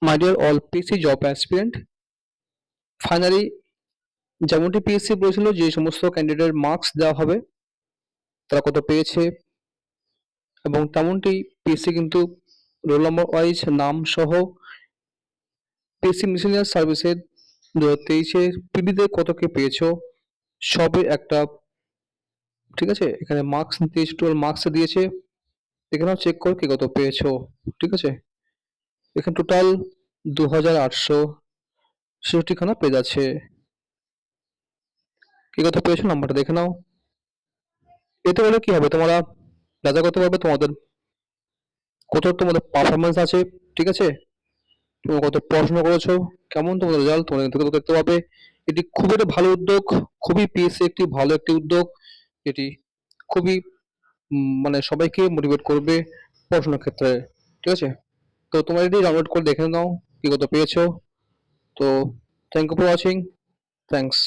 My dear all PSC job aspirant, finally যেমনটি PSC বলেছিল যে সমস্ত ক্যান্ডিডেট মার্কস দেওয়া হবে তারা কত পেয়েছে, এবং তেমনটি পিএসসি কিন্তু রোল নম্বর ওয়াইজ নাম সহ পিএসসি মিসেলিনিয়াস সার্ভিসের 2023-এ পিডিতে কত কে পেয়েছো সবের একটা, ঠিক আছে, এখানে মার্কস দিয়েছে, 12 মার্কস দিয়েছে, এখানেও চেক করো কে কত পেয়েছো। ঠিক আছে, এখানে টোটাল 2866 পেজ আছে, কে কত পেয়েছো নাম্বারটা দেখে নাও। এতে করে কি হবে, তোমরা যাচাই করতে পারবে তোমাদের কত তোমাদের পারফরমেন্স আছে। ঠিক আছে, তোমরা কত পড়াশোনা করেছো, কেমন তোমাদের রেজাল্ট তোমরা এখান থেকে দেখতে পাবে। এটি খুবই একটা ভালো উদ্যোগ, খুবই পিএসসি একটি ভালো একটি উদ্যোগ। এটি খুবই মানে সবাইকে মোটিভেট করবে পড়াশোনার ক্ষেত্রে। ঠিক আছে, তো তোমরা এটি ডাউনলোড করে দেখে নাও কি কত পেয়েছো। তো thank you for watching, thanks.